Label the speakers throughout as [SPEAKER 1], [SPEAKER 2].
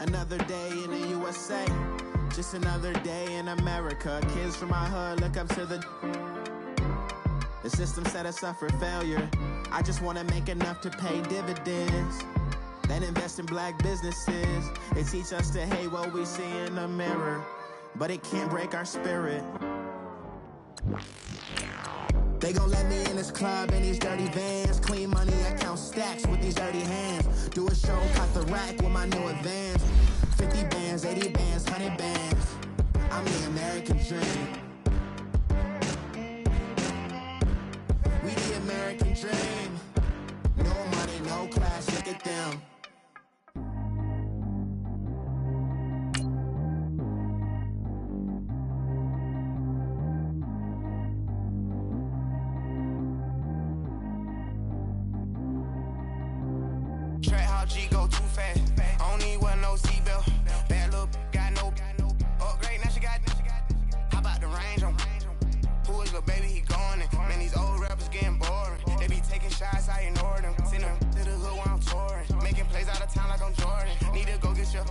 [SPEAKER 1] Another day in the USA, just another day in America. Kids from my hood look up to the system set us up for failure. I just want to make enough to pay dividends, then invest in black businesses. It teach us to hate what we see in the mirror, but it can't break our spirit. They gon' let me in this club in these dirty vans. Clean money, I count stacks with these dirty hands. Do a show, cut the rack with my new advance. 50 bands, 80 bands, 100 bands. I'm the American dream. We the American dream. No money, no class, look at them.
[SPEAKER 2] G go too fast. I don't need one, no seatbelt. Bad look, got no upgrade. Now she got. How about the range on? Who is the baby? He going in. Man, these old rappers getting boring. They be taking shots, I ignore them. Send them to the hood while I'm touring. Making plays out of town like I'm Jordan. Need to go get your.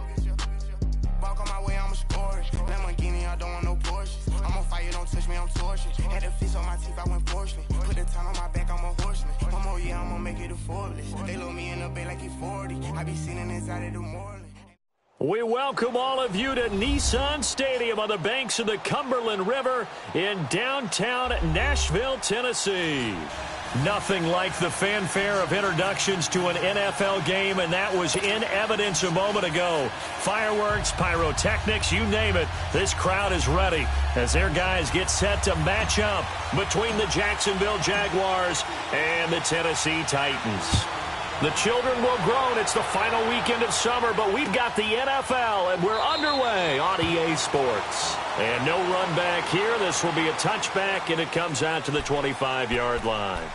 [SPEAKER 2] Walk on my way, I'ma score it. Lamborghini, I don't want no Porsches. I'm on fire, don't touch me, I'm torching. Had the fish on my teeth, I went fortunate. Put the time on my back, I'm a horseman. One more year, I'ma make it a Forbes. They load me in the bay like he 40. I be sitting inside of the Moreland.
[SPEAKER 3] We welcome all of you to Nissan Stadium on the banks of the Cumberland River in downtown Nashville, Tennessee. Nothing like the fanfare of introductions to an NFL game, and that was in evidence a moment ago. Fireworks, pyrotechnics, you name it. This crowd is ready as their guys get set to match up between the Jacksonville Jaguars and the Tennessee Titans. The children will groan. It's the final weekend of summer, but we've got the NFL, and we're underway on EA Sports. And no run back here. This will be a touchback, and it comes out to the 25-yard line.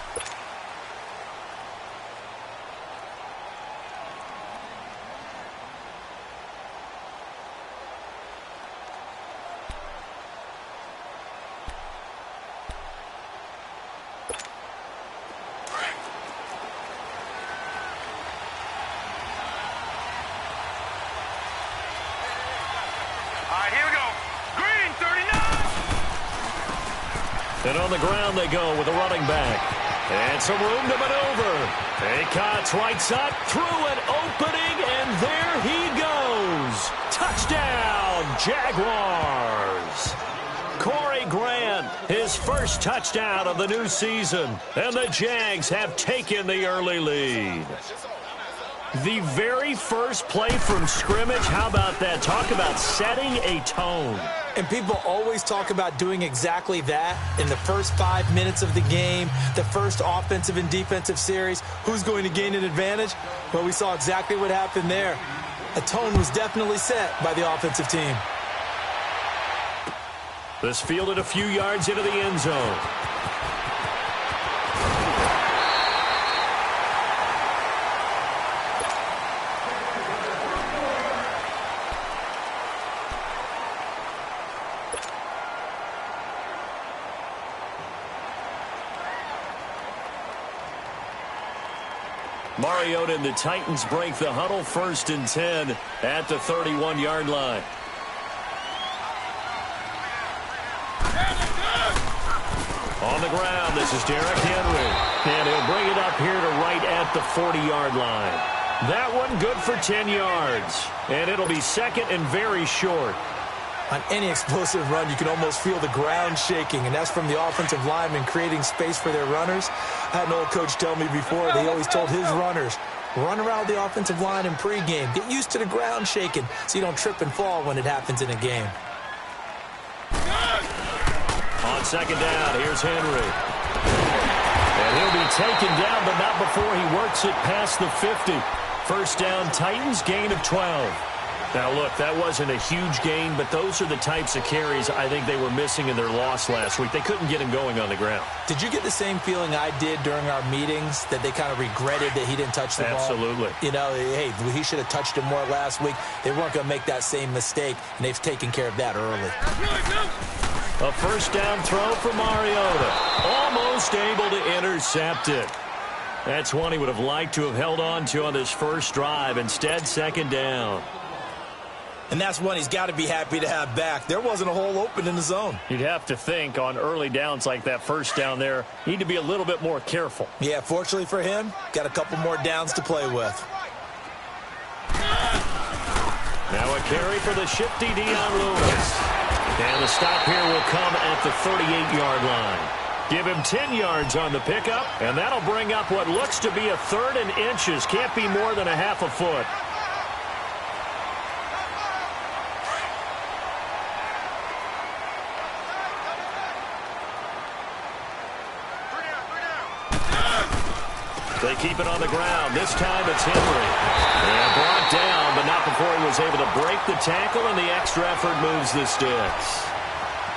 [SPEAKER 3] And on the ground they go with a running back. And some room to maneuver. Acott's right side through an opening, and there he goes. Touchdown, Jaguars. Corey Grant, his first touchdown of the new season. And the Jags have taken the early lead. The very first play from scrimmage, how about that? Talk about setting a tone.
[SPEAKER 4] And people always talk about doing exactly that in the first 5 minutes of the game, the first offensive and defensive series. Who's going to gain an advantage? Well, we saw exactly what happened there. A tone was definitely set by the offensive team.
[SPEAKER 3] This fielded a few yards into the end zone. Mariota and the Titans break the huddle, 1st and 10 at the 31-yard line. On the ground, this is Derrick Henry. And he'll bring it up here to right at the 40-yard line. That one good for 10 yards. And it'll be second and very short.
[SPEAKER 4] On any explosive run, you can almost feel the ground shaking, and that's from the offensive linemen creating space for their runners. I had an old coach tell me before that he always told his runners, run around the offensive line in pregame. Get used to the ground shaking so you don't trip and fall when it happens in a game.
[SPEAKER 3] On second down, here's Henry. And he'll be taken down, but not before he works it past the 50. First down, Titans, gain of 12. Now, look, that wasn't a huge gain, but those are the types of carries I think they were missing in their loss last week. They couldn't get him going on the ground.
[SPEAKER 4] Did you get the same feeling I did during our meetings, that they kind of regretted that he didn't touch the ball?
[SPEAKER 3] Absolutely.
[SPEAKER 4] You know, hey, he should have touched him more last week. They weren't going to make that same mistake, and they've taken care of that early.
[SPEAKER 3] A first down throw for Mariota. Almost able to intercept it. That's one he would have liked to have held on to on this first drive. Instead, second down.
[SPEAKER 4] And that's one he's got to be happy to have back. There wasn't a hole open in the zone.
[SPEAKER 3] You'd have to think on early downs like that first down there, need to be a little bit more careful.
[SPEAKER 4] Yeah, fortunately for him, got a couple more downs to play with.
[SPEAKER 3] Now a carry for the shifty Dion Lewis. And the stop here will come at the 38-yard line. Give him 10 yards on the pickup, and that'll bring up what looks to be a 3rd and inches. Can't be more than a half a foot. They keep it on the ground. This time it's Henry. And brought down, but not before he was able to break the tackle, and the extra effort moves the sticks.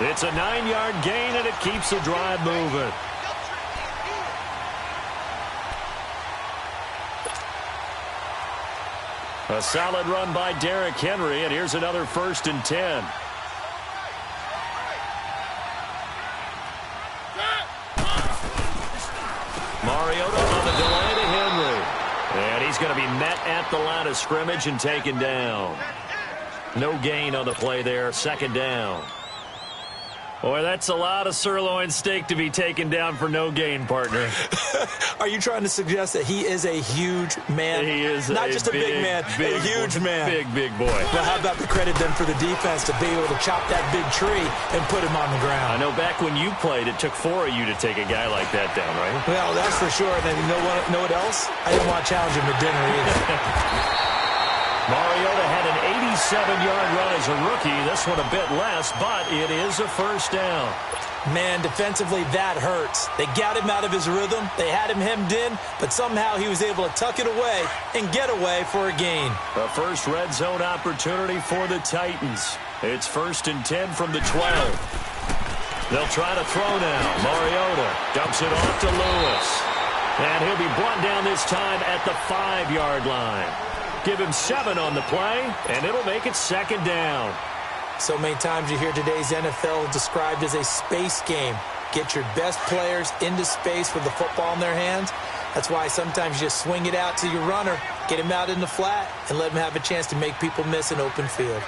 [SPEAKER 3] It's a 9-yard gain, and it keeps the drive moving. A solid run by Derrick Henry, and here's another 1st and 10. Mariota on the delay to Henry. And he's going to be met at the line of scrimmage and taken down. No gain on the play there. 2nd down. Boy, that's a lot of sirloin steak to be taken down for no gain, partner.
[SPEAKER 4] Are you trying to suggest that he is a huge man?
[SPEAKER 3] He is
[SPEAKER 4] not just a big man, a huge man.
[SPEAKER 3] Big boy.
[SPEAKER 4] Well, how about the credit then for the defense to be able to chop that big tree and put him on the ground?
[SPEAKER 3] I know back when you played, it took 4 of you to take a guy like that down, right?
[SPEAKER 4] Well, that's for sure. And then you know what else? I didn't want to challenge him to dinner either.
[SPEAKER 3] Mariota had an 87-yard run as a rookie. This one a bit less, but it is a 1st down.
[SPEAKER 4] Man, defensively, that hurts. They got him out of his rhythm. They had him hemmed in, but somehow he was able to tuck it away and get away for a gain.
[SPEAKER 3] The first red zone opportunity for the Titans. It's 1st and 10 from the 12. They'll try to throw now. Mariota dumps it off to Lewis. And he'll be brought down this time at the 5-yard line. Give him 7 on the play, and it'll make it 2nd down.
[SPEAKER 4] So many times you hear today's NFL described as a space game. Get your best players into space with the football in their hands. That's why sometimes you just swing it out to your runner, get him out in the flat, and let him have a chance to make people miss an open field.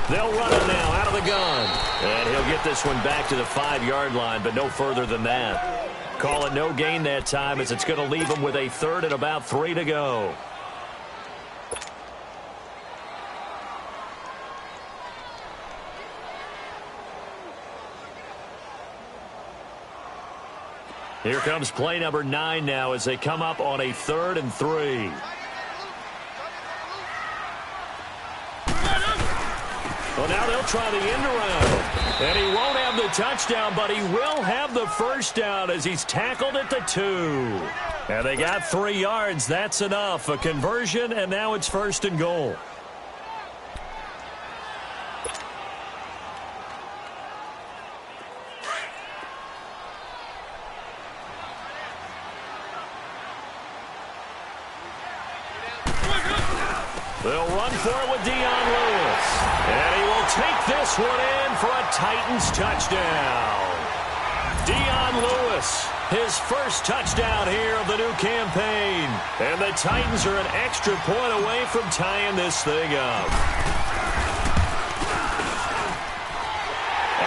[SPEAKER 3] They'll run it now out of the gun. And he'll get this one back to the 5-yard line, but no further than that. Call it no gain that time, as it's going to leave him with a 3rd and about 3 to go. Here comes play number 9 now as they come up on a 3rd and 3. Well, now they'll try the end around. And he won't have the touchdown, but he will have the 1st down as he's tackled at the 2. And they got 3 yards. That's enough. A conversion, and now it's 1st and goal. They'll run for it with Dion Lewis. And he will take this one in for a Titans touchdown. Dion Lewis, his 1st touchdown here of the new campaign. And the Titans are an extra point away from tying this thing up.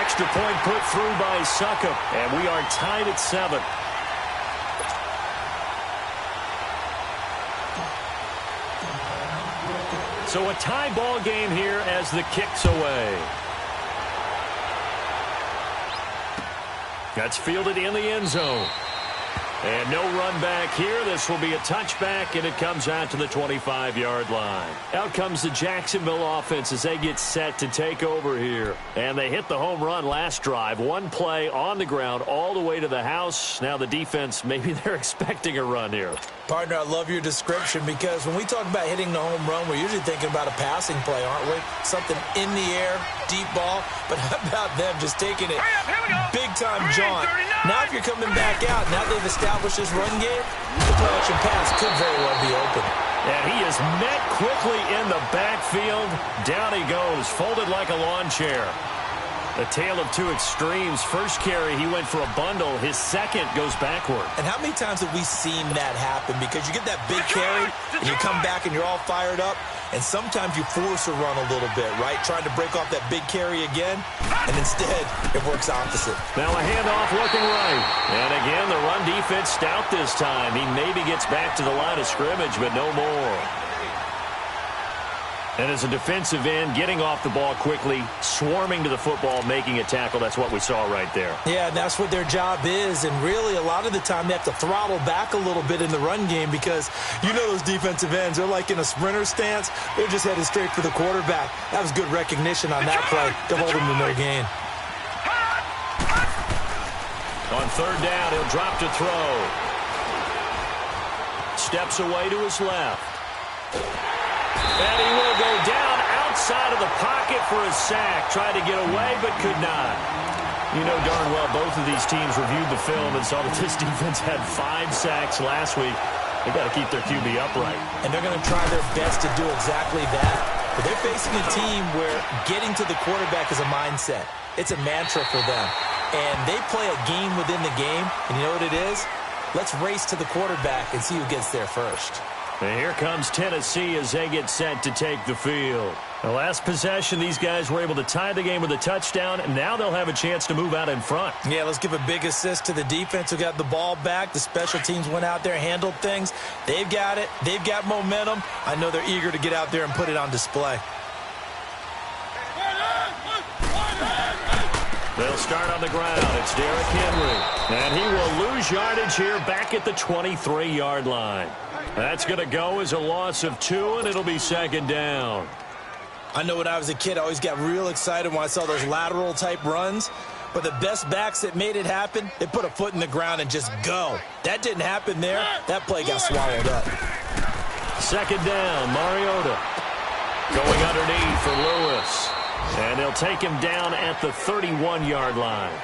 [SPEAKER 3] Extra point put through by Succop. And we are tied at 7. So a tie ball game here as the kick's away. That's fielded in the end zone. And no run back here. This will be a touchback, and it comes out to the 25-yard line. Out comes the Jacksonville offense as they get set to take over here. And they hit the home run last drive. One play on the ground all the way to the house. Now the defense, maybe they're expecting a run here.
[SPEAKER 4] Partner, I love your description because when we talk about hitting the home run, we're usually thinking about a passing play, aren't we? Something in the air, deep ball. But how about them just taking it big-time jaunt? Now if you're coming back out, now they've established this run game, the play action pass could very well be open.
[SPEAKER 3] And he is met quickly in the backfield. Down he goes, folded like a lawn chair. A tale of two extremes. First carry, he went for a bundle. His second goes backward.
[SPEAKER 4] And how many times have we seen that happen? Because you get that big carry, and you come back and you're all fired up, and sometimes you force a run a little bit, right? Trying to break off that big carry again, and instead it works opposite.
[SPEAKER 3] Now a handoff looking right. And again, the run defense stout this time. He maybe gets back to the line of scrimmage, but no more. And as a defensive end, getting off the ball quickly, swarming to the football, making a tackle, that's what we saw right there.
[SPEAKER 4] Yeah, and that's what their job is. And really, a lot of the time, they have to throttle back a little bit in the run game because you know those defensive ends, they're like in a sprinter stance. They're just headed straight for the quarterback. That was good recognition on that play to hold him to no gain.
[SPEAKER 3] On third down, he'll drop to throw. Steps away to his left. And he will go down outside of the pocket for a sack. Tried to get away, but could not. You know darn well both of these teams reviewed the film and saw that this defense had 5 sacks last week. They got to keep their QB upright.
[SPEAKER 4] And they're going to try their best to do exactly that. But they're facing a team where getting to the quarterback is a mindset. It's a mantra for them. And they play a game within the game. And you know what it is? Let's race to the quarterback and see who gets there first.
[SPEAKER 3] And here comes Tennessee as they get set to take the field. The last possession, these guys were able to tie the game with a touchdown, and now they'll have a chance to move out in front.
[SPEAKER 4] Yeah, let's give a big assist to the defense who got the ball back. The special teams went out there, handled things. They've got it. They've got momentum. I know they're eager to get out there and put it on display.
[SPEAKER 3] They'll start on the ground. It's Derrick Henry. And he will lose yardage here back at the 23-yard line. That's going to go as a loss of 2, and it'll be second down.
[SPEAKER 4] I know when I was a kid, I always got real excited when I saw those lateral-type runs. But the best backs that made it happen, they put a foot in the ground and just go. That didn't happen there. That play got swallowed up.
[SPEAKER 3] Second down, Mariota. Going underneath for Lewis. And they'll take him down at the 31-yard line.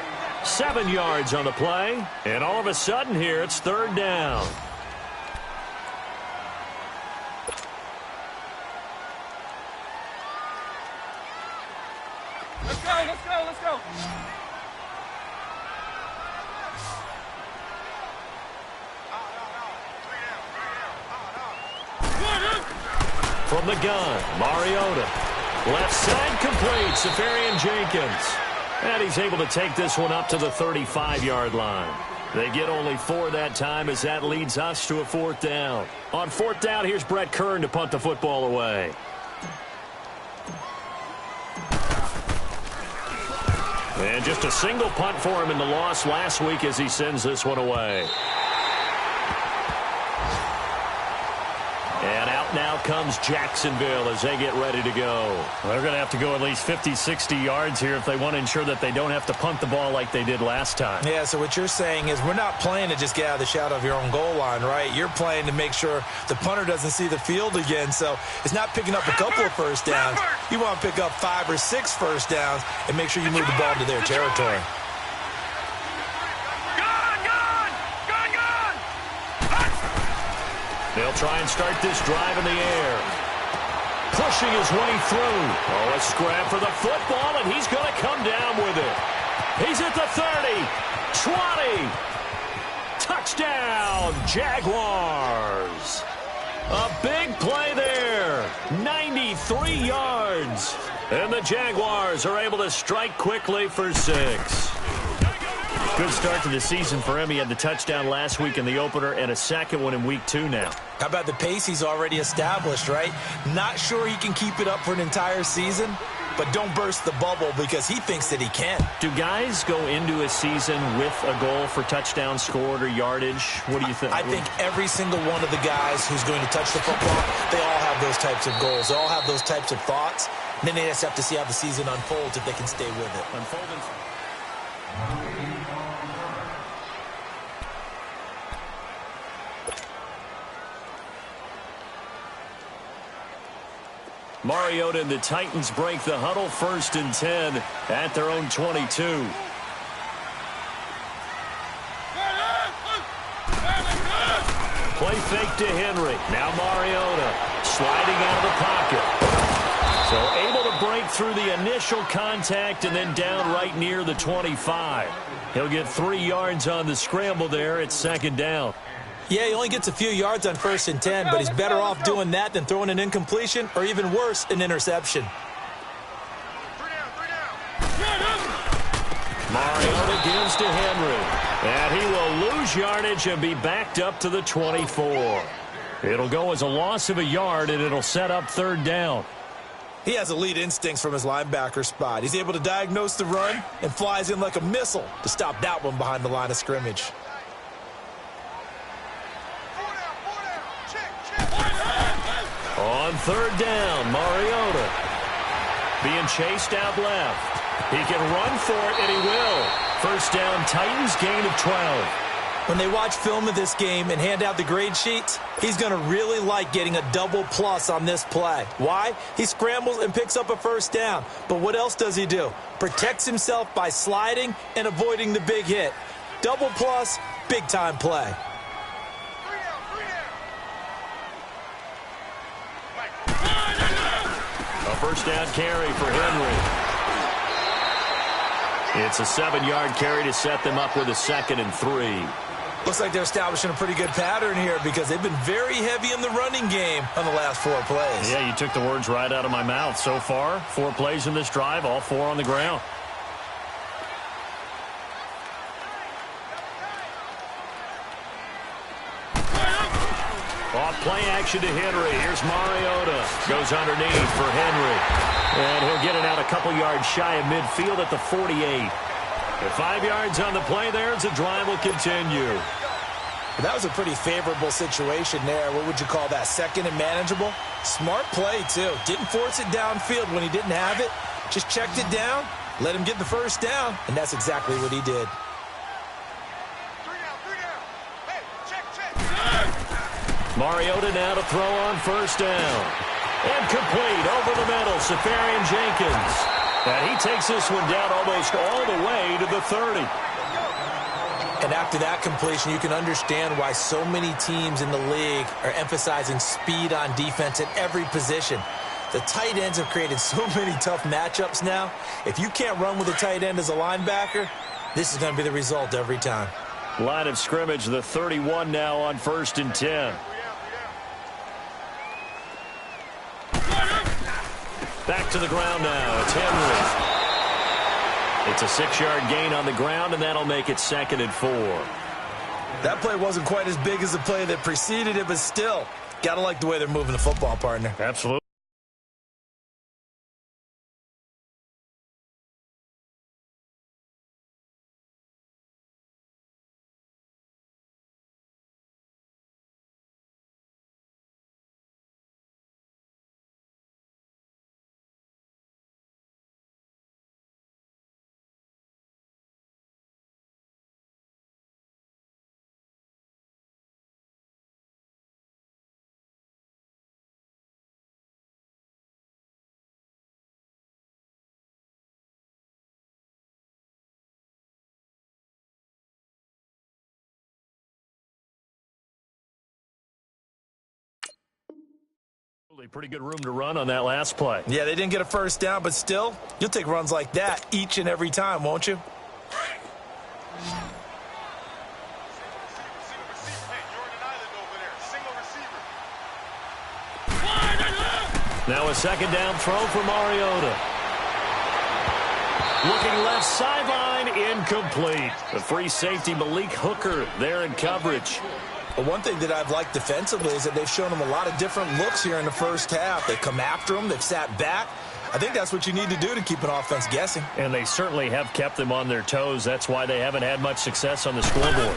[SPEAKER 3] 7 yards on the play. And all of a sudden here, it's third down.
[SPEAKER 5] Let's go, let's go, let's go.
[SPEAKER 3] From the gun, Mariota. Left side complete, Safarian Jenkins. And he's able to take this one up to the 35-yard line. They get only 4 that time as that leads us to a fourth down. On fourth down, here's Brett Kern to punt the football away. And just a single punt for him in the loss last week as he sends this one away. And out now comes Jacksonville as they get ready to go. Well, they're going to have to go at least 50, 60 yards here if they want to ensure that they don't have to punt the ball like they did last time.
[SPEAKER 4] Yeah, so what you're saying is we're not playing to just get out of the shadow of your own goal line, right? You're playing to make sure the punter doesn't see the field again. So it's not picking up a couple of first downs. You want to pick up 5 or 6 first downs and make sure you move the ball into their territory.
[SPEAKER 3] They'll try and start this drive in the air. Pushing his way through. Oh, a scrap for the football, and he's going to come down with it. He's at the 30, 20. Touchdown, Jaguars. A big play there. 93 yards. And the Jaguars are able to strike quickly for 6. Good start to the season for him. He had the touchdown last week in the opener and a second one in week 2 now.
[SPEAKER 4] How about the pace he's already established, right? Not sure he can keep it up for an entire season, but don't burst the bubble because he thinks that he can.
[SPEAKER 3] Do guys go into a season with a goal for touchdowns scored or yardage? What do you think?
[SPEAKER 4] I think every single one of the guys who's going to touch the football, they all have those types of goals. They all have those types of thoughts. And then they just have to see how the season unfolds if they can stay with it.
[SPEAKER 3] Unfolding. Mariota and the Titans break the huddle, 1st and 10 at their own 22. Play fake to Henry. Now Mariota sliding out of the pocket. So able to break through the initial contact and then down right near the 25. He'll get 3 yards on the scramble there. It's second down.
[SPEAKER 4] Yeah, he only gets a few yards on 1st and 10, but he's better off doing that than throwing an incompletion or even worse, an interception.
[SPEAKER 3] Mariota gives to Henry. And he will lose yardage and be backed up to the 24. It'll go as a loss of a yard, and it'll set up 3rd down.
[SPEAKER 4] He has elite instincts from his linebacker spot. He's able to diagnose the run and flies in like a missile to stop that one behind the line of scrimmage.
[SPEAKER 3] On 3rd down, Mariota being chased out left. He can run for it, and he will. 1st down, Titans, gain of 12.
[SPEAKER 4] When they watch film of this game and hand out the grade sheets, he's going to really like getting a double plus on this play. Why? He scrambles and picks up a 1st down. But what else does he do? Protects himself by sliding and avoiding the big hit. Double plus, big-time play.
[SPEAKER 3] A 1st down carry for Henry. It's a 7-yard carry to set them up with a 2nd and 3.
[SPEAKER 4] Looks like they're establishing a pretty good pattern here because they've been very heavy in the running game on the last 4 plays.
[SPEAKER 3] Yeah, you took the words right out of my mouth. So far, 4 plays in this drive, all 4 on the ground. Off play action to Henry. Here's Mariota. Goes underneath for Henry. And he'll get it out a couple yards shy of midfield at the 48. With 5 yards on the play there, as the drive will continue.
[SPEAKER 4] That was a pretty favorable situation there. What would you call that? 2nd and manageable? Smart play, too. Didn't force it downfield when he didn't have it. Just checked it down, let him get the 1st down, and that's exactly what he did.
[SPEAKER 3] Mariota now to throw on 1st down. And complete over the middle, Safarian Jenkins. And he takes this one down almost all the way to the 30.
[SPEAKER 4] And after that completion, you can understand why so many teams in the league are emphasizing speed on defense at every position. The tight ends have created so many tough matchups now. If you can't run with a tight end as a linebacker, this is going to be the result every time.
[SPEAKER 3] Line of scrimmage, the 31 now on 1st and 10. Back to the ground now. It's Henry. It's a 6-yard gain on the ground, and that'll make it 2nd and 4.
[SPEAKER 4] That play wasn't quite as big as the play that preceded it, but still, got to like the way they're moving the football, partner.
[SPEAKER 3] Absolutely. Pretty good room to run on that last play.
[SPEAKER 4] Yeah, they didn't get a 1st down, but still, you'll take runs like that each and every time, won't you?
[SPEAKER 3] Now a 2nd down throw for Mariota. Looking left sideline, incomplete. The free safety, Malik Hooker, there in coverage.
[SPEAKER 4] But one thing that I've liked defensively is that they've shown them a lot of different looks here in the 1st half. They've come after them. They've sat back. I think that's what you need to do to keep an offense guessing.
[SPEAKER 3] And they certainly have kept them on their toes. That's why they haven't had much success on the scoreboard.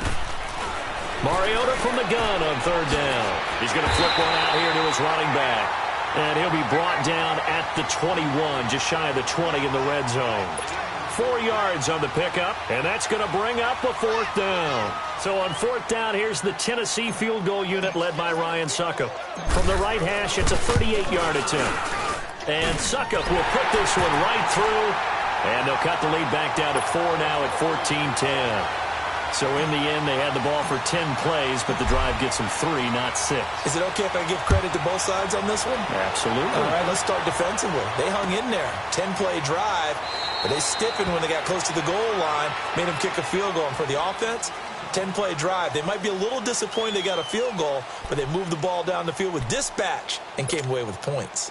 [SPEAKER 3] Mariota from the gun on 3rd down. He's going to flip one out here to his running back. And he'll be brought down at the 21, just shy of the 20 in the red zone. 4 yards on the pickup, and that's going to bring up a 4th down. So on 4th down, here's the Tennessee field goal unit led by Ryan Suckup. From the right hash, it's a 38-yard attempt. And Suckup will put this one right through, and they'll cut the lead back down to 4 now at 14-10. So in the end, they had the ball for 10 plays, but the drive gets them 3, not 6.
[SPEAKER 4] Is it okay if I give credit to both sides on this one?
[SPEAKER 3] Absolutely.
[SPEAKER 4] All right, let's start defensively. They hung in there. 10-play drive, but they stiffened when they got close to the goal line, made them kick a field goal. And for the offense, 10-play drive. They might be a little disappointed they got a field goal, but they moved the ball down the field with dispatch and came away with points.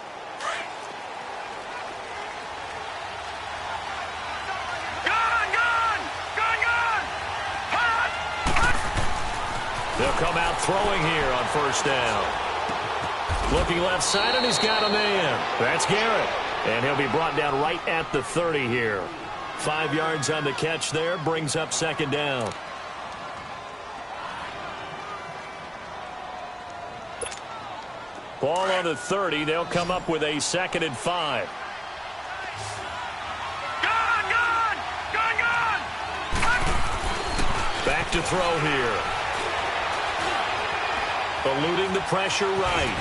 [SPEAKER 3] They'll come out throwing here on first down. Looking left side, and he's got a man. That's Garrett. And he'll be brought down right at the 30 here. 5 yards on the catch there, brings up second down. Ball on the 30. They'll come up with a 2nd and 5. Back to throw here. Eluding the pressure right.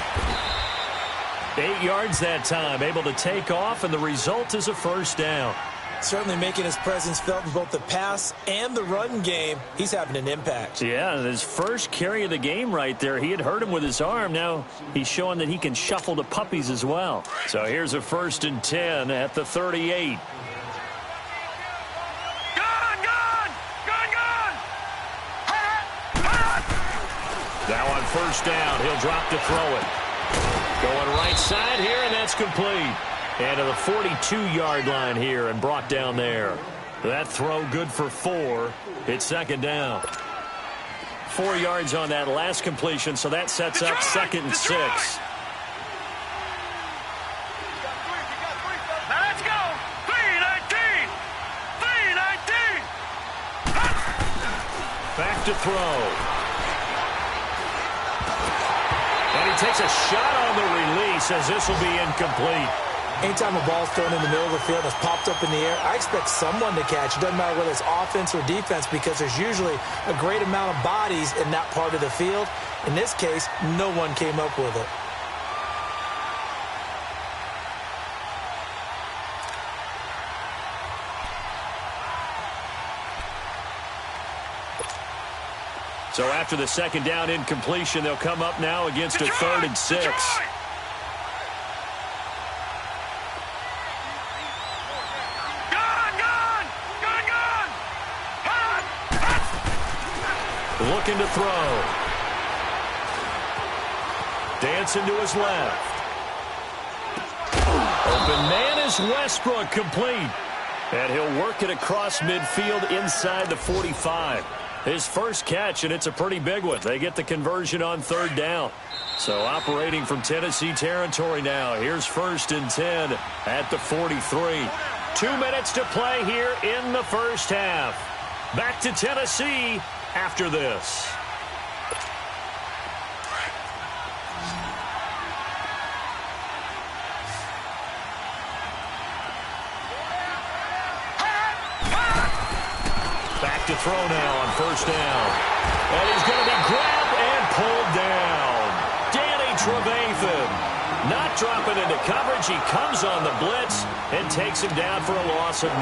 [SPEAKER 3] 8 yards that time, able to take off, and the result is a first down.
[SPEAKER 4] Certainly making his presence felt in both the pass and the run game. He's having an impact.
[SPEAKER 3] Yeah, his first carry of the game right there. He had hurt him with his arm. Now he's showing that he can shuffle the puppies as well. So here's a 1st and 10 at the 38. Now on first down, he'll drop to throw it. Going right side here, and that's complete. And to the 42-yard line here and brought down there. That throw good for 4. It's 2nd down. 4 yards on that last completion, so that sets up 2nd and 6.
[SPEAKER 5] Let's go! 3-19! 3-19!
[SPEAKER 3] Back to throw. And he takes a shot on the release as this will be incomplete.
[SPEAKER 4] Anytime a ball's thrown in the middle of the field and it's popped up in the air, I expect someone to catch. It doesn't matter whether it's offense or defense because there's usually a great amount of bodies in that part of the field. In this case, no one came up with it.
[SPEAKER 3] So after the 2nd down incompletion, they'll come up now against a 3rd and 6. Looking to throw. Dancing to his left. Open man is Westbrook, complete. And he'll work it across midfield inside the 45. His first catch, and it's a pretty big one. They get the conversion on 3rd down. So operating from Tennessee territory now. Here's 1st and 10 at the 43. 2 minutes to play here in the first half. Back to Tennessee after this. Back to throw now on 1st down. And he's going to be grabbed and pulled down. Danny Trevathan not dropping into coverage. He comes on the blitz and takes him down for a loss of 9.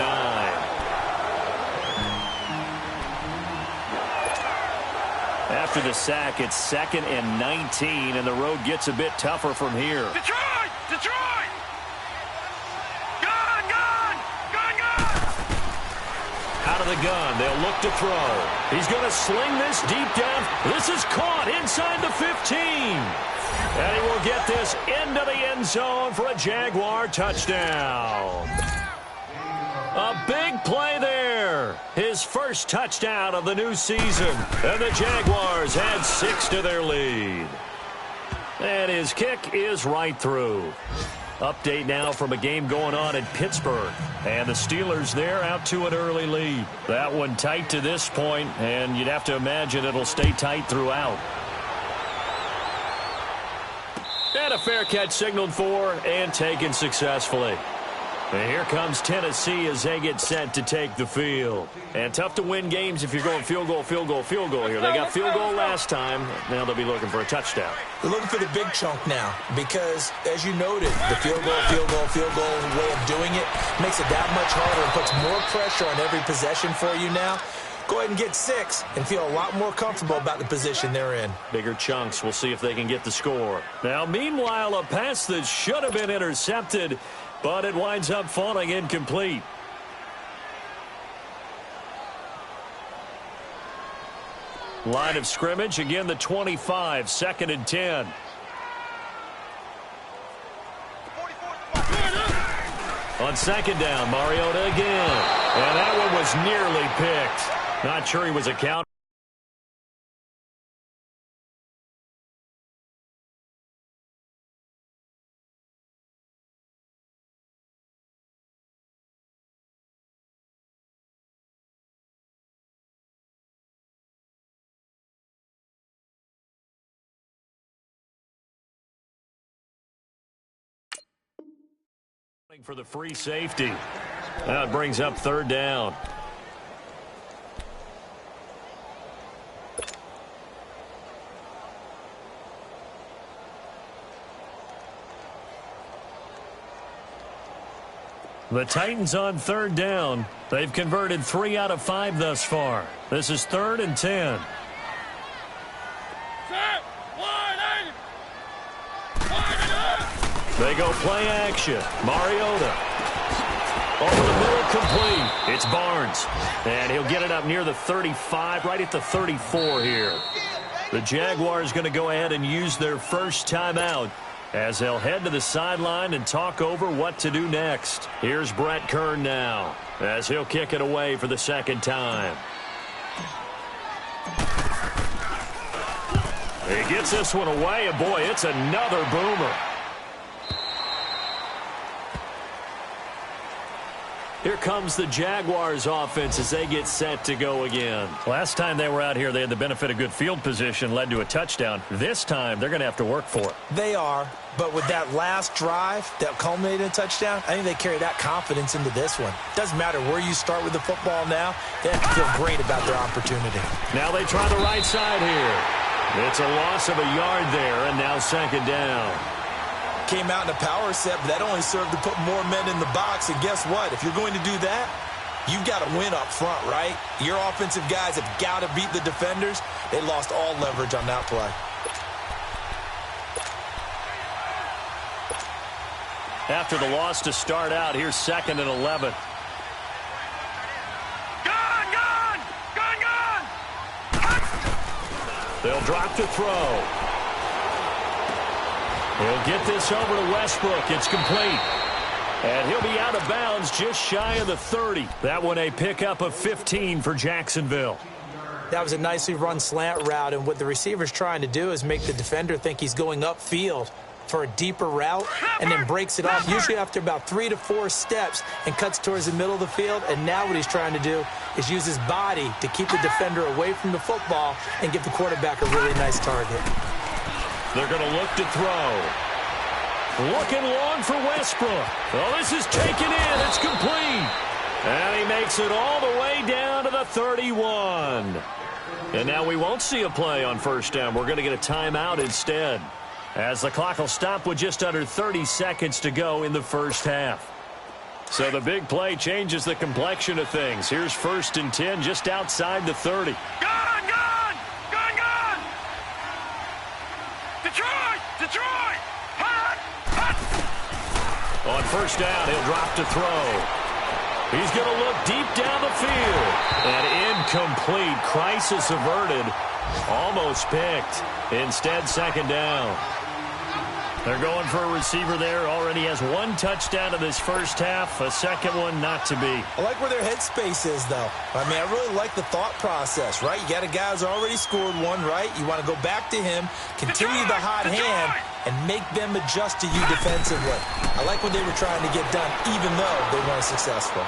[SPEAKER 3] After the sack, it's 2nd and 19, and the road gets a bit tougher from here.
[SPEAKER 5] Detroit! Detroit! Gun! Gun! Gun! Gun!
[SPEAKER 3] Out of the gun, they'll look to throw. He's going to sling this deep down. This is caught inside the 15. And he will get this into the end zone for a Jaguar touchdown. A big play there. His first touchdown of the new season. And the Jaguars add 6 to their lead. And his kick is right through. Update now from a game going on in Pittsburgh. And the Steelers there out to an early lead. That one tight to this point, and you'd have to imagine it'll stay tight throughout. And a fair catch signaled for and taken successfully. And here comes Tennessee as they get set to take the field. And tough to win games if you're going field goal, field goal, field goal here. They got field goal last time. Now they'll be looking for a touchdown.
[SPEAKER 4] They're looking for the big chunk now because, as you noted, the field goal way of doing it makes it that much harder and puts more pressure on every possession for you now. go ahead and get 6 and feel a lot more comfortable about the position they're in.
[SPEAKER 3] Bigger chunks. We'll see if they can get the score. Now, meanwhile, a pass that should have been intercepted, but it winds up falling incomplete. Line of scrimmage, again the 25, 2nd and 10. On 2nd down, Mariota again. And that one was nearly picked. Not sure he was accounted. For the free safety. Now it brings up 3rd down. The Titans on 3rd down. They've converted 3 out of 5 thus far. This is 3rd and 10. They go play action. Mariota. Over the middle, complete. It's Barnes. And he'll get it up near the 35, right at the 34 here. The Jaguars going to go ahead and use their first timeout as they'll head to the sideline and talk over what to do next. Here's Brett Kern now as he'll kick it away for the 2nd time. He gets this one away, and boy, it's another boomer. Here comes the Jaguars offense as they get set to go again. Last time they were out here, they had the benefit of good field position, led to a touchdown. This time, they're going to have to work for it.
[SPEAKER 4] They are, but with that last drive that culminated in a touchdown, I think they carry that confidence into this one. Doesn't matter where you start with the football now, they have to feel great about their opportunity.
[SPEAKER 3] Now they try the right side here. It's a loss of a yard there, and now 2nd down.
[SPEAKER 4] Came out in a power set, but that only served to put more men in the box. And guess what? If you're going to do that, you've got to win up front, right? Your offensive guys have got to beat the defenders. They lost all leverage on that play.
[SPEAKER 3] After the loss to start out, here's 2nd and 11.
[SPEAKER 5] Gun!
[SPEAKER 3] They'll drop to throw. He'll get this over to Westbrook. It's complete. And he'll be out of bounds just shy of the 30. That one a pickup of 15 for Jacksonville.
[SPEAKER 4] That was a nicely run slant route, and what the receiver's trying to do is make the defender think he's going upfield for a deeper route and then breaks it off, usually after about 3 to 4 steps, and cuts towards the middle of the field. And now what he's trying to do is use his body to keep the defender away from the football and give the quarterback a really nice target.
[SPEAKER 3] They're going to look to throw. Looking long for Westbrook. Oh, this is taken in. It's complete. And he makes it all the way down to the 31. And now we won't see a play on 1st down. We're going to get a timeout instead, as the clock will stop with just under 30 seconds to go in the 1st half. So the big play changes the complexion of things. Here's 1st and 10 just outside the 30.
[SPEAKER 5] Gun! Detroit!
[SPEAKER 3] On 1st down, he'll drop to throw. He's going to look deep down the field. And incomplete. Crisis averted. Almost picked. Instead, 2nd down. They're going for a receiver there. Already has 1 touchdown in this 1st half. A 2nd one not to be.
[SPEAKER 4] I like where their headspace is, though. I mean, I really like the thought process, right? You got a guy who's already scored 1, right? You want to go back to him, continue the hot hand, and make them adjust to you defensively. I like what they were trying to get done, even though they weren't successful.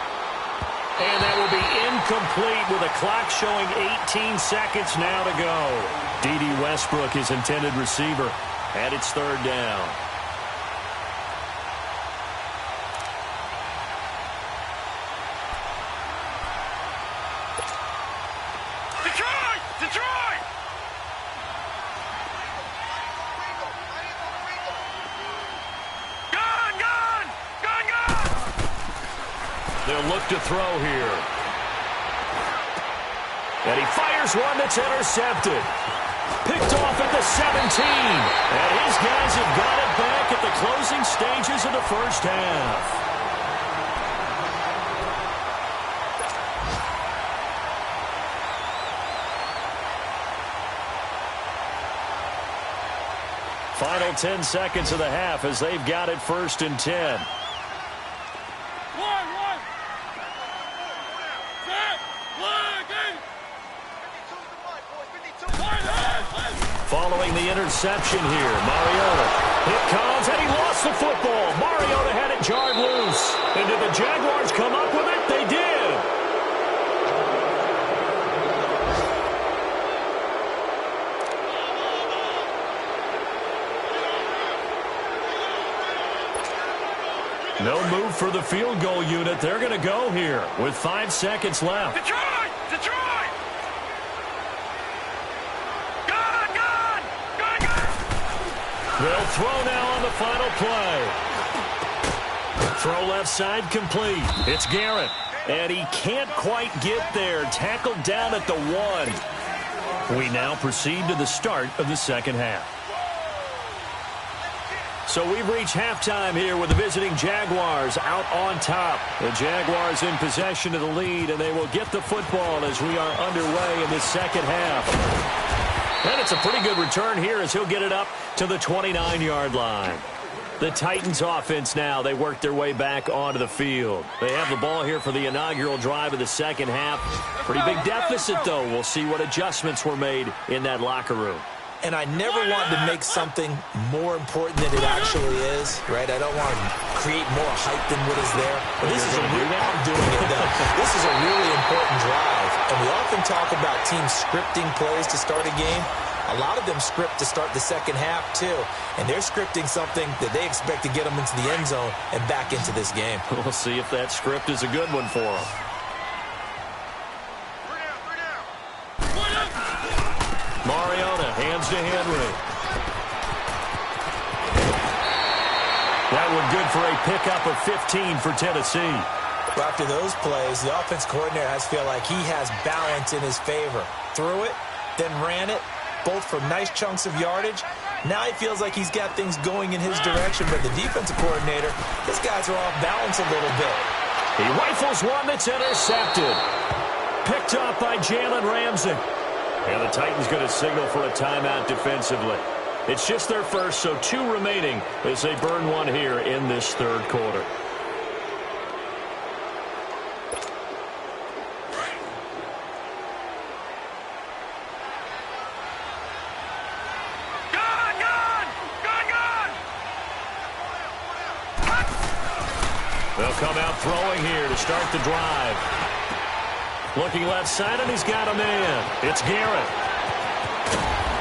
[SPEAKER 3] And that will be incomplete with a clock showing 18 seconds now to go. D.D. Westbrook, his intended receiver. And it's 3rd down.
[SPEAKER 5] Detroit! Gun!
[SPEAKER 3] They'll look to throw here. And he fires one that's intercepted. Picked off at the 17. And his guys have got it back at the closing stages of the first half. Final 10 seconds of the half as they've got it 1st and 10. Following the interception here, Mariota. It comes, and he lost the football. Mariota had it jarred loose. And did the Jaguars come up with it? They did. No move for the field goal unit. They're going to go here with 5 seconds left.
[SPEAKER 5] Detroit! Detroit! Gone!
[SPEAKER 3] They'll throw now on the final play. Throw left side complete. It's Garrett. And he can't quite get there. Tackled down at the 1. We now proceed to the start of the second half. So we've reached halftime here with the visiting Jaguars out on top. The Jaguars in possession of the lead, and they will get the football as we are underway in the second half. And it's a pretty good return here as he'll get it up to the 29-yard line. The Titans offense now, they work their way back onto the field. They have the ball here for the inaugural drive of the second half. Pretty big deficit, though. We'll see what adjustments were made in that locker room.
[SPEAKER 4] And I never want to make something more important than it actually is, right? I don't want to create more hype than what is there. But this is I'm doing it, though. This is a really important drive. And we often talk about teams scripting plays to start a game. A lot of them script to start the second half, too. And they're scripting something that they expect to get them into the end zone and back into this game.
[SPEAKER 3] We'll see if that script is a good one for them. Mariota, hands to Henry. That one good for a pickup of 15 for Tennessee.
[SPEAKER 4] Well, after those plays, the offense coordinator has to feel like he has balance in his favor. Threw it, then ran it, both for nice chunks of yardage. Now he feels like he's got things going in his direction, but the defensive coordinator, his guys are off balance a little bit.
[SPEAKER 3] He rifles one that's intercepted. Picked up by Jalen Ramsey. And the Titans going to signal for a timeout defensively. It's just their first, so 2 remaining as they burn one here in this third quarter. They'll come out throwing here to start the drive. Looking left side, and he's got a man. It's Garrett.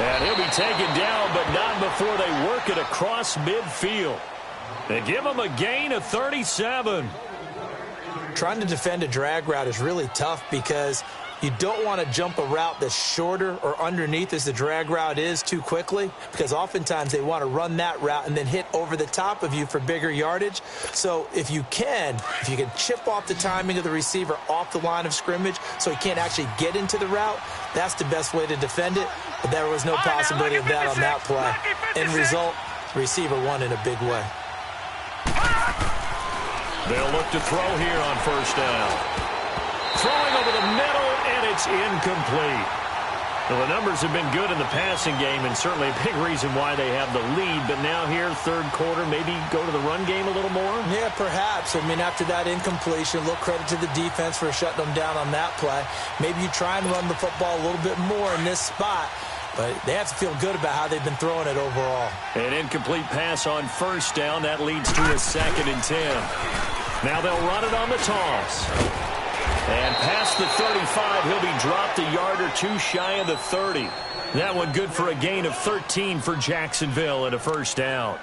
[SPEAKER 3] And he'll be taken down, but not before they work it across midfield. They give him a gain of 37.
[SPEAKER 4] Trying to defend a drag route is really tough because you don't want to jump a route that's shorter or underneath as the drag route is too quickly, because oftentimes they want to run that route and then hit over the top of you for bigger yardage. So if you can chip off the timing of the receiver off the line of scrimmage so he can't actually get into the route, that's the best way to defend it. But there was no possibility of that on that play. End result, the receiver won in a big way.
[SPEAKER 3] They'll look to throw here on first down. Throwing over the middle, and it's incomplete. Well, the numbers have been good in the passing game, and certainly a big reason why they have the lead. But now here, third quarter, maybe go to the run game a little more?
[SPEAKER 4] Yeah, perhaps. I mean, after that incompletion, a little credit to the defense for shutting them down on that play. Maybe you try and run the football a little bit more in this spot. But they have to feel good about how they've been throwing it overall.
[SPEAKER 3] An incomplete pass on first down. That leads to a 2nd and 10. Now they'll run it on the toss. And past the 35, he'll be dropped a yard or 2 shy of the 30. That one good for a gain of 13 for Jacksonville and a first down.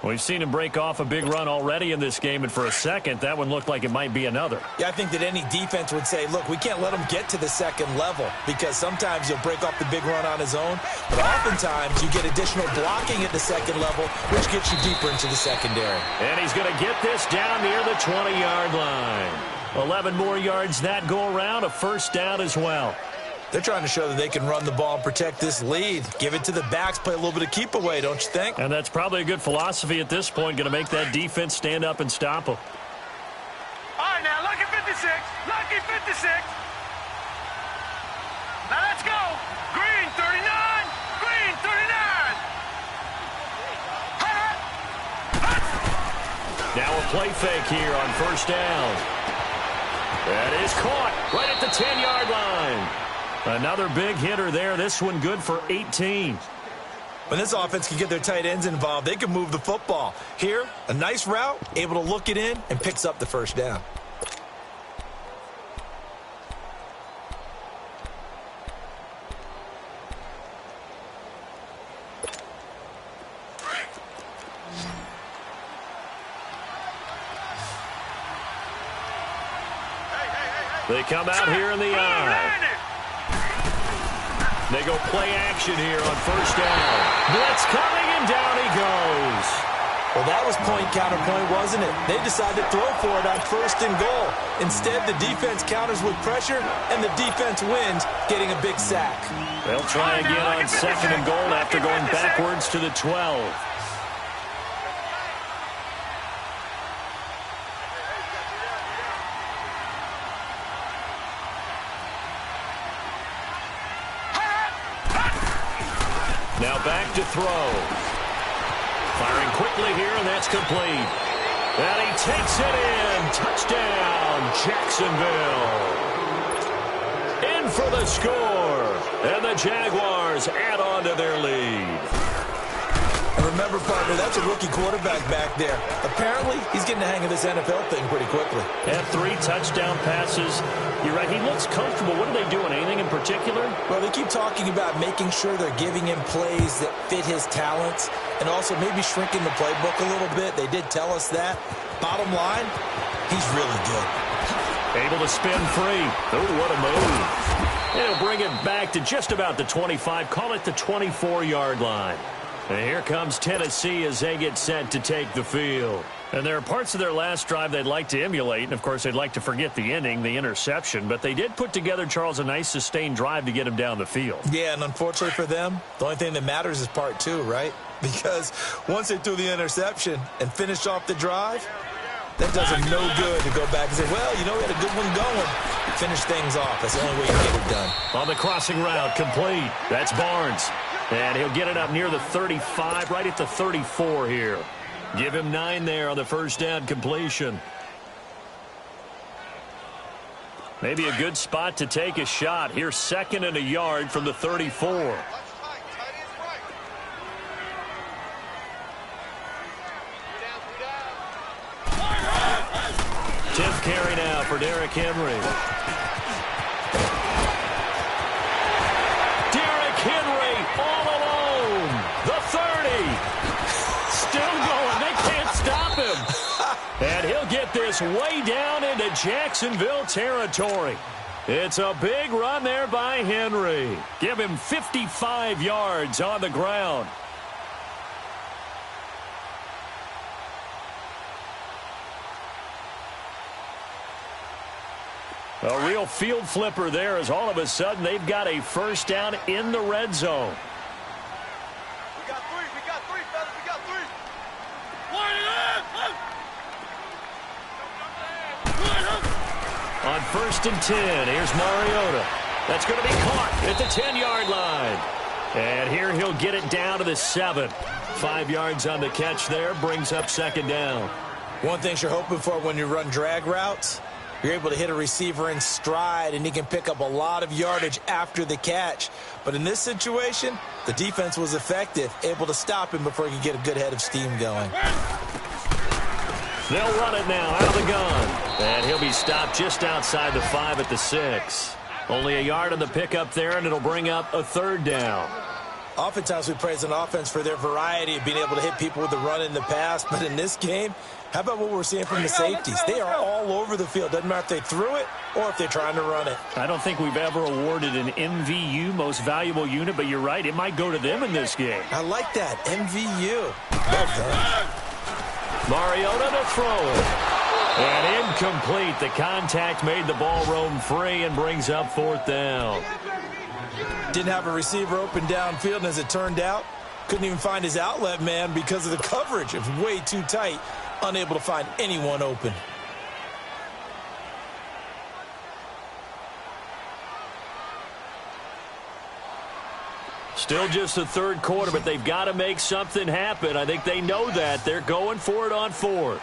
[SPEAKER 3] We've seen him break off a big run already in this game, and for a second, that one looked like it might be another.
[SPEAKER 4] Yeah, I think that any defense would say, look, we can't let him get to the second level, because sometimes he'll break off the big run on his own, but oftentimes you get additional blocking at the second level, which gets you deeper into the secondary.
[SPEAKER 3] And he's going to get this down near the 20-yard line. 11 more yards that go around, a first down as well.
[SPEAKER 4] They're trying to show that they can run the ball and protect this lead. Give it to the backs, play a little bit of keep away, don't you think?
[SPEAKER 3] And that's probably a good philosophy at this point, going to make that defense stand up and stop them.
[SPEAKER 5] All right, now, lucky 56. Lucky 56. Now, let's go. Green, 39. Green, 39.
[SPEAKER 3] Now a play fake here on first down. That is caught right at the 10-yard line. Another big hitter there. This one good for 18.
[SPEAKER 4] When this offense can get their tight ends involved, they can move the football. Here, a nice route, able to look it in, and picks up the first down.
[SPEAKER 3] They come out here in the eye. They go play action here on first down. Blitz coming, and down he goes.
[SPEAKER 4] Well, that was point counterpoint, wasn't it? They decided to throw for it on first and goal. Instead, the defense counters with pressure, and the defense wins, getting a big sack.
[SPEAKER 3] They'll try again on second and goal after going backwards to the 12. Now back to throw. Firing quickly here, and that's complete. And he takes it in. Touchdown, Jacksonville. In for the score. And the Jaguars add on to their lead.
[SPEAKER 4] And remember, partner, that's a rookie quarterback back there. Apparently, he's getting the hang of this NFL thing pretty quickly.
[SPEAKER 3] Had 3 touchdown passes. You're right, he looks comfortable. What are they doing? Anything in particular?
[SPEAKER 4] Well, they keep talking about making sure they're giving him plays that fit his talents and also maybe shrinking the playbook a little bit. They did tell us that. Bottom line, he's really good.
[SPEAKER 3] Able to spin free. Oh, what a move. And he'll bring it back to just about the 25. Call it the 24-yard line. And here comes Tennessee as they get set to take the field. And there are parts of their last drive they'd like to emulate. And, of course, they'd like to forget the ending, the interception. But they did put together, Charles, a nice sustained drive to get him down the field.
[SPEAKER 4] Yeah, and unfortunately for them, the only thing that matters is part 2, right? Because once they threw the interception and finished off the drive, that does them no good to go back and say, well, you know, we had a good one going. Finish things off. That's the only way you get it done.
[SPEAKER 3] On the crossing route, complete. That's Barnes. And he'll get it up near the 35, right at the 34 here. Give him 9 there on the first down completion. Maybe a good spot to take a shot. Here's 2nd and a yard from the 34. Tenth carry now for Derrick Henry. Derrick Henry all alone. The 30. Still going. They can't stop him. And he'll get this way down into Jacksonville territory. It's a big run there by Henry. Give him 55 yards on the ground. A real field flipper there as all of a sudden they've got a first down in the red zone.
[SPEAKER 5] We got 3, fellas, we got 3. Line it up!
[SPEAKER 3] On 1st and 10, here's Mariota. That's going to be caught at the 10-yard line. And here he'll get it down to the 7. 5 yards on the catch there, brings up 2nd down.
[SPEAKER 4] One thing you're hoping for when you run drag routes, you're able to hit a receiver in stride, and he can pick up a lot of yardage after the catch. But in this situation, the defense was effective, able to stop him before he could get a good head of steam going.
[SPEAKER 3] They'll run it now out of the gun. And he'll be stopped just outside the 5 at the 6. Only a yard on the pickup there, and it'll bring up a 3rd down.
[SPEAKER 4] Oftentimes we praise an offense for their variety of being able to hit people with the run in the pass. But in this game, how about what we're seeing from the safeties? They are all over the field. Doesn't matter if they threw it or if they're trying to run it.
[SPEAKER 3] I don't think we've ever awarded an MVU, most valuable unit, but you're right. It might go to them in this game.
[SPEAKER 4] I like that. MVU. Well done.
[SPEAKER 3] Mariota to throw it. And incomplete. The contact made the ball roam free and brings up 4th down.
[SPEAKER 4] Didn't have a receiver open downfield, and as it turned out, couldn't even find his outlet man because of the coverage. It was way too tight, unable to find anyone open.
[SPEAKER 3] Still just the third quarter, but they've got to make something happen. I think they know that. They're going for it on fourth.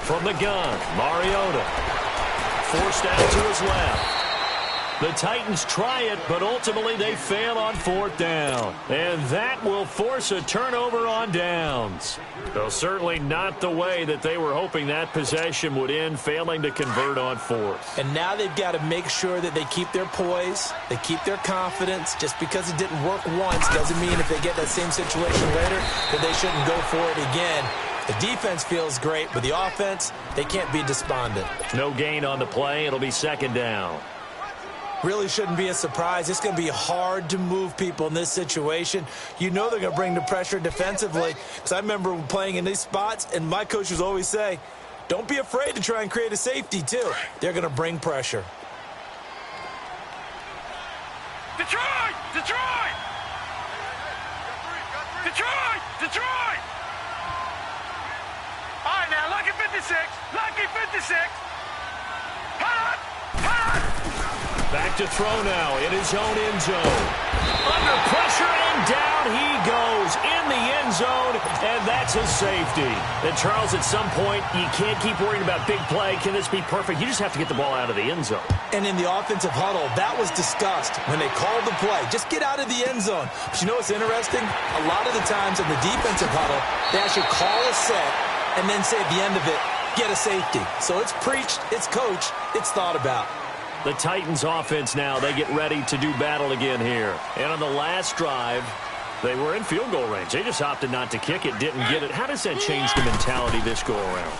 [SPEAKER 3] From the gun, Mariota. Forced out to his left. The Titans try it, but ultimately they fail on fourth down. And that will force a turnover on downs. Though certainly not the way that they were hoping that possession would end, failing to convert on fourth.
[SPEAKER 4] And now they've got to make sure that they keep their poise, they keep their confidence. Just because it didn't work once doesn't mean if they get that same situation later that they shouldn't go for it again. The defense feels great, but the offense, they can't be despondent.
[SPEAKER 3] No gain on the play. It'll be second down.
[SPEAKER 4] Really shouldn't be a surprise. It's going to be hard to move people in this situation. You know they're going to bring the pressure defensively. Because I remember playing in these spots, and my coaches always say, don't be afraid to try and create a safety, too. They're going to bring pressure.
[SPEAKER 5] Detroit! Detroit! Detroit! Detroit! All right, now, lucky 56. Lucky 56. Hot! Hot!
[SPEAKER 3] Back to throw now in his own end zone. Under pressure and down he goes in the end zone, and that's a safety. And Charles, at some point, you can't keep worrying about big play. Can this be perfect? You just have to get the ball out of the end zone.
[SPEAKER 4] And in the offensive huddle, that was discussed when they called the play. Just get out of the end zone. But you know what's interesting? A lot of the times in the defensive huddle, they actually call a set and then say at the end of it, get a safety. So it's preached, it's coached, it's thought about.
[SPEAKER 3] The Titans offense now, they get ready to do battle again here. And on the last drive, they were in field goal range. They just opted not to kick it, didn't get it. How does that change the mentality this go around?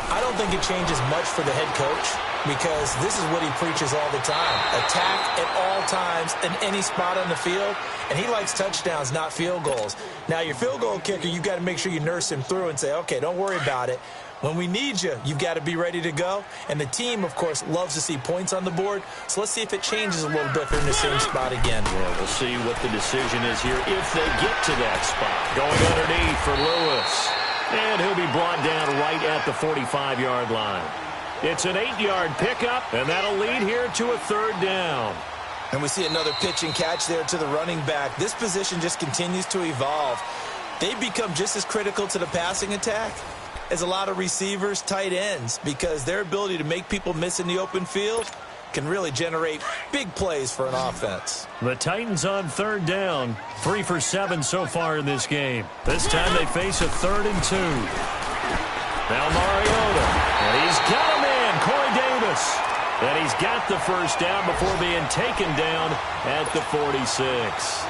[SPEAKER 4] I don't think it changes much for the head coach because this is what he preaches all the time. Attack at all times in any spot on the field. And he likes touchdowns, not field goals. Now, your field goal kicker, you've got to make sure you nurse him through and say, okay, don't worry about it. When we need you, you've got to be ready to go. And the team, of course, loves to see points on the board. So let's see if it changes a little bit if they're in the same spot again.
[SPEAKER 3] Yeah, we'll see what the decision is here if they get to that spot. Going underneath for Lewis. And he'll be brought down right at the 45-yard line. It's an 8-yard pickup, and that'll lead here to a third down.
[SPEAKER 4] And we see another pitch and catch there to the running back. This position just continues to evolve. They become just as critical to the passing attack as a lot of receivers, tight ends, because their ability to make people miss in the open field can really generate big plays for an offense.
[SPEAKER 3] The Titans on third down, 3 for 7 so far in this game. This time they face a 3rd and 2. Now Mariota, and he's got a man, Corey Davis. And he's got the first down before being taken down at the 46.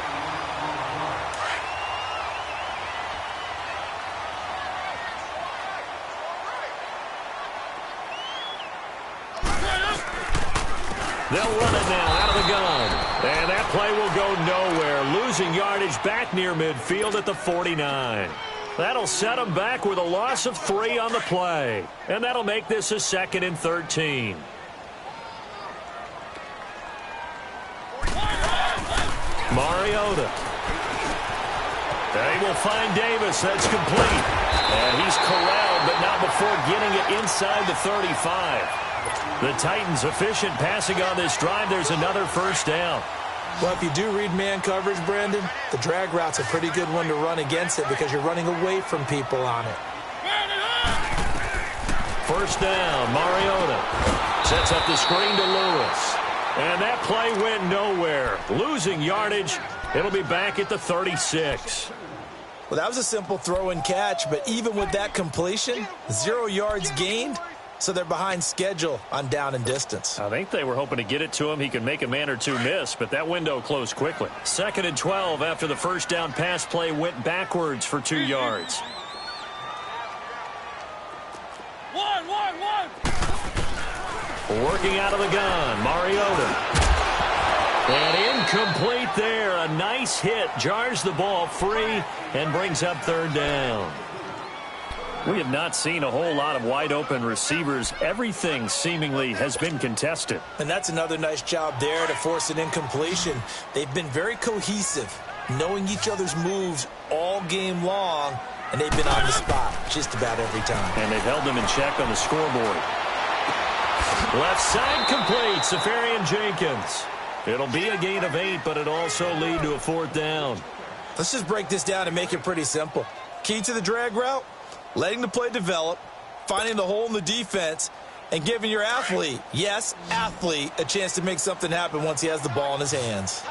[SPEAKER 3] They'll run it now out of the gun. And that play will go nowhere. Losing yardage back near midfield at the 49. That'll set them back with a loss of 3 on the play. And that'll make this a 2nd and 13. Mariota. They will find Davis. That's complete. And he's corralled, but not before getting it inside the 35. The Titans efficient passing on this drive. There's another first down.
[SPEAKER 4] Well, if you do read man coverage, Brandon, the drag route's a pretty good one to run against it because you're running away from people on it.
[SPEAKER 3] First down, Mariota sets up the screen to Lewis. And that play went nowhere. Losing yardage. It'll be back at the 36.
[SPEAKER 4] Well, that was a simple throw and catch, but even with that completion, 0 yards gained. So they're behind schedule on down and distance.
[SPEAKER 3] I think they were hoping to get it to him. He could make a man or two miss, but that window closed quickly. 2nd and 12 after the first down pass play went backwards for 2 yards.
[SPEAKER 5] One.
[SPEAKER 3] Working out of the gun, Mariota. And incomplete there. A nice hit. Jars the ball free and brings up 3rd down. We have not seen a whole lot of wide-open receivers. Everything seemingly has been contested.
[SPEAKER 4] And that's another nice job there to force an incompletion. They've been very cohesive, knowing each other's moves all game long, and they've been on the spot just about every time.
[SPEAKER 3] And they've held them in check on the scoreboard. Left side complete, Safarian Jenkins. It'll be a gain of 8, but it'll also lead to a 4th down.
[SPEAKER 4] Let's just break this down and make it pretty simple. Key to the drag route? Letting the play develop, finding the hole in the defense, and giving your athlete, yes, athlete, a chance to make something happen once he has the ball in his hands.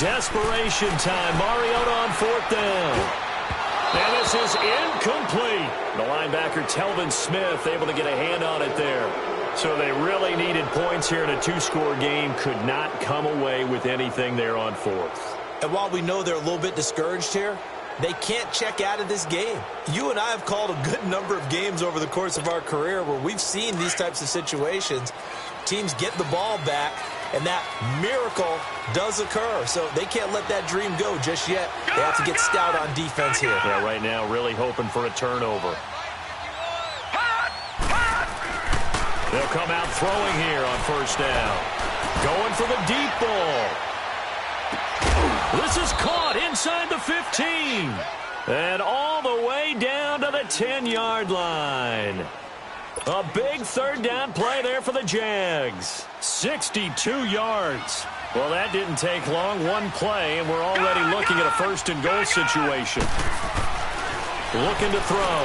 [SPEAKER 3] Desperation time. Mariota on 4th down. And this is incomplete. The linebacker, Telvin Smith, able to get a hand on it there. So they really needed points here in a 2-score game. Could not come away with anything there on 4th.
[SPEAKER 4] And while we know they're a little bit discouraged here, they can't check out of this game. You and I have called a good number of games over the course of our career where we've seen these types of situations. Teams get the ball back, and that miracle does occur. So they can't let that dream go just yet. They have to get stout on defense here.
[SPEAKER 3] Yeah, right now really hoping for a turnover. They'll come out throwing here on 1st down. Going for the deep ball. This is caught inside the 15. And all the way down to the 10-yard line. A big 3rd down play there for the Jags. 62 yards. Well, that didn't take long. One play, and we're already looking at a 1st and goal situation. Looking to throw.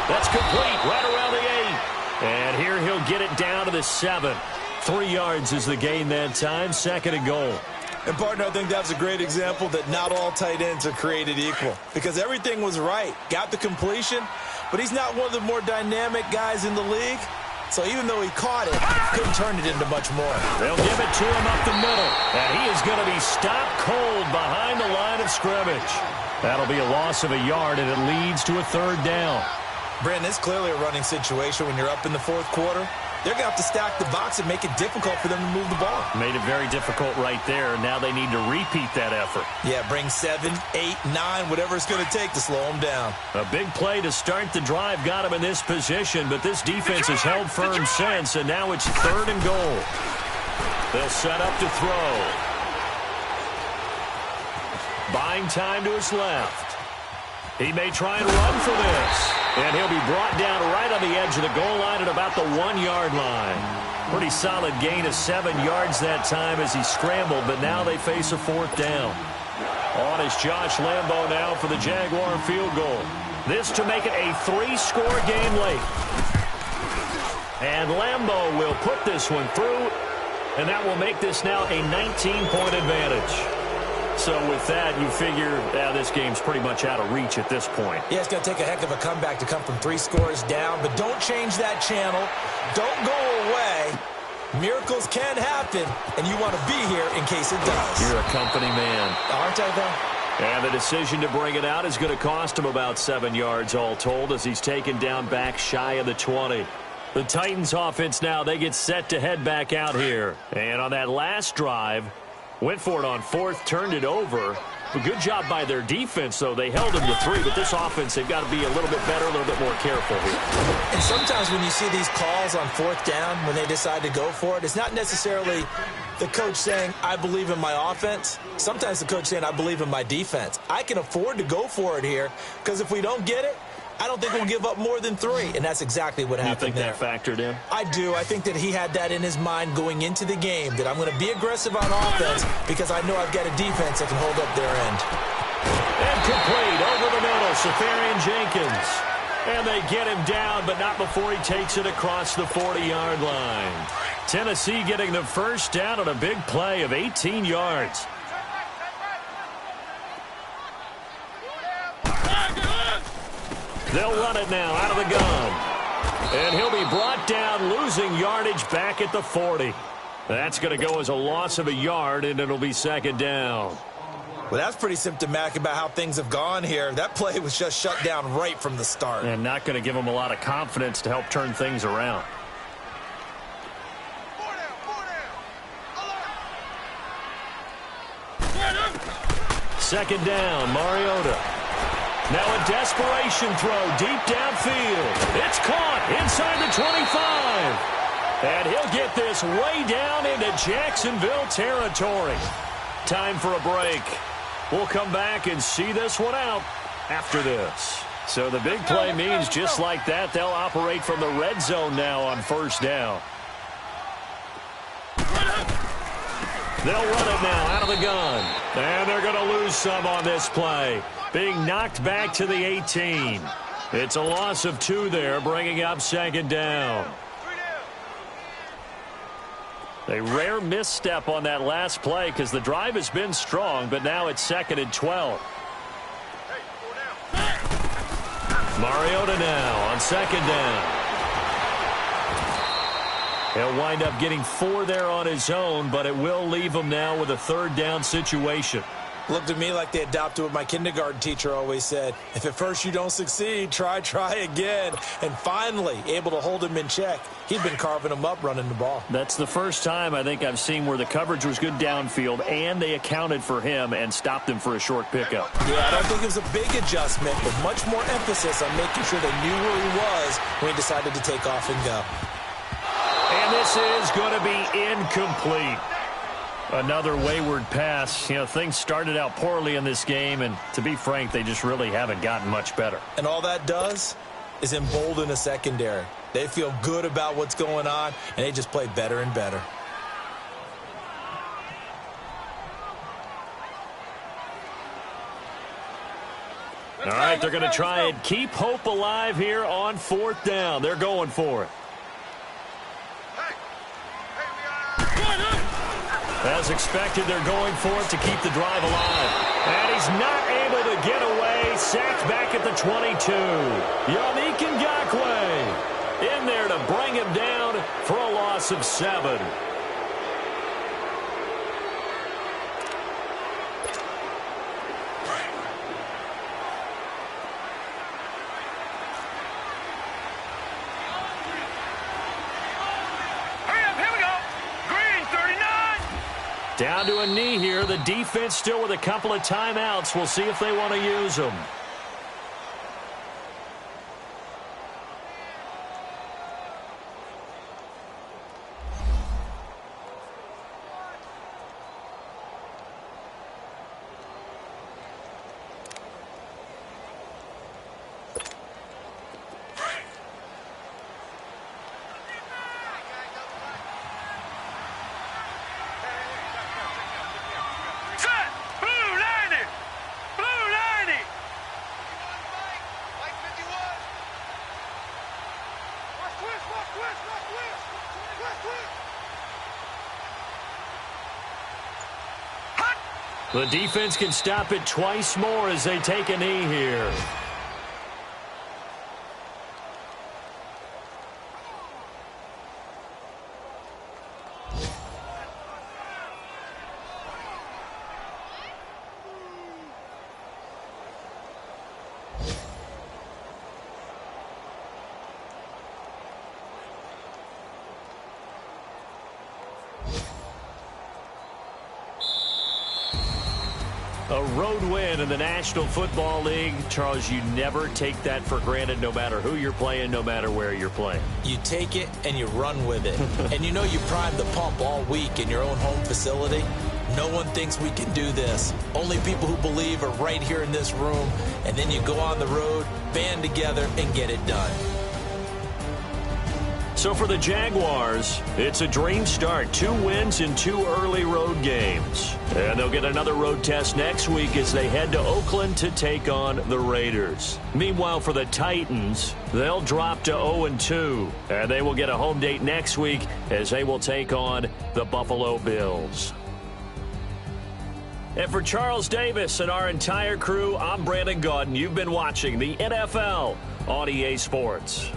[SPEAKER 3] That's complete right around the 8. And here he'll get it down to the 7. 3 yards is the gain that time. 2nd and goal.
[SPEAKER 4] And, partner, I think that's a great example that not all tight ends are created equal. Because everything was right. Got the completion, but he's not one of the more dynamic guys in the league. So even though he caught it, couldn't turn it into much more.
[SPEAKER 3] They'll give it to him up the middle. And he is going to be stopped cold behind the line of scrimmage. That'll be a loss of a yard, and it leads to a 3rd down.
[SPEAKER 4] Brandon, it's clearly a running situation when you're up in the 4th quarter. They're going to have to stack the box and make it difficult for them to move the ball.
[SPEAKER 3] Made it very difficult right there. Now they need to repeat that effort.
[SPEAKER 4] Yeah, bring 7, 8, 9, whatever it's going to take to slow them down.
[SPEAKER 3] A big play to start the drive got him in this position, but this defense has held firm since, and now it's 3rd and goal. They'll set up to throw. Buying time to his left. He may try and run for this. And he'll be brought down right on the edge of the goal line at about the 1-yard line. Pretty solid gain of 7 yards that time as he scrambled, but now they face a 4th down. On is Josh Lambo now for the Jaguar field goal. This to make it a 3-score game late. And Lambo will put this one through, and that will make this now a 19-point advantage. So with that, you figure this game's pretty much out of reach at this point.
[SPEAKER 4] Yeah, it's going to take a heck of a comeback to come from 3 scores down, but don't change that channel. Don't go away. Miracles can happen, and you want to be here in case it does.
[SPEAKER 3] You're a company man.
[SPEAKER 4] Aren't I, though?
[SPEAKER 3] And the decision to bring it out is going to cost him about 7 yards all told as he's taken down back shy of the 20. The Titans offense now, they get set to head back out here. And on that last drive, went for it on 4th, turned it over. A good job by their defense, though. They held them to 3, but this offense, they've got to be a little bit better, a little bit more careful here.
[SPEAKER 4] And sometimes when you see these calls on 4th down, when they decide to go for it, it's not necessarily the coach saying, I believe in my offense. Sometimes the coach saying, I believe in my defense. I can afford to go for it here, because if we don't get it, I don't think we'll give up more than 3, and that's exactly what happened there.
[SPEAKER 3] You think that factored in?
[SPEAKER 4] I do. I think that he had that in his mind going into the game, that I'm going to be aggressive on offense because I know I've got a defense that can hold up their end.
[SPEAKER 3] Incomplete over the middle, Safarian Jenkins. And they get him down, but not before he takes it across the 40-yard line. Tennessee getting the 1st down on a big play of 18 yards. They'll run it now out of the gun. And he'll be brought down, losing yardage back at the 40. That's going to go as a loss of a yard, and it'll be 2nd down.
[SPEAKER 4] Well, that's pretty symptomatic about how things have gone here. That play was just shut down right from the start.
[SPEAKER 3] And not going to give them a lot of confidence to help turn things around. second down. Mariota. Now a desperation throw deep downfield. It's caught inside the 25. And he'll get this way down into Jacksonville territory. Time for a break. We'll come back and see this one out after this. So the big play means just like that, they'll operate from the red zone now on first down. They'll run it now out of the gun. And they're going to lose some on this play. Being knocked back to the 18. It's a loss of 2 there, bringing up second down. A rare misstep on that last play because the drive has been strong, but now it's 2nd and 12. Mariota now on second down. He'll wind up getting 4 there on his own, but it will leave him now with a 3rd down situation.
[SPEAKER 4] Looked to me like they adopted what my kindergarten teacher always said. If at first you don't succeed, try again. And finally, able to hold him in check. He'd been carving him up running the ball.
[SPEAKER 3] That's the first time I think I've seen where the coverage was good downfield and they accounted for him and stopped him for a short pickup.
[SPEAKER 4] Yeah, I don't think it was a big adjustment, but much more emphasis on making sure they knew where he was when he decided to take off and go.
[SPEAKER 3] And this is going to be incomplete. Another wayward pass. You know, things started out poorly in this game, and to be frank, they just really haven't gotten much better.
[SPEAKER 4] And all that does is embolden a secondary. They feel good about what's going on, and they just play better and better.
[SPEAKER 3] All right, they're going to try and keep hope alive here on 4th down. They're going for it. As expected, they're going for it to keep the drive alive. And he's not able to get away. Sacked back at the 22. Yannick Ngakoue in there to bring him down for a loss of 7. Down to a knee here. The defense still with a couple of timeouts. We'll see if they want to use them. The defense can stop it twice more as they take a knee here. A road win in the National Football League. Charles, you never take that for granted no matter who you're playing, no matter where you're playing.
[SPEAKER 4] You take it and you run with it. And you know you primed the pump all week in your own home facility. No one thinks we can do this. Only people who believe are right here in this room. And then you go on the road, band together, and get it done.
[SPEAKER 3] So for the Jaguars, it's a dream start. 2 wins in 2 early road games. And they'll get another road test next week as they head to Oakland to take on the Raiders. Meanwhile, for the Titans, they'll drop to 0-2. And they will get a home date next week as they will take on the Buffalo Bills. And for Charles Davis and our entire crew, I'm Brandon Gaudin. You've been watching the NFL on EA Sports.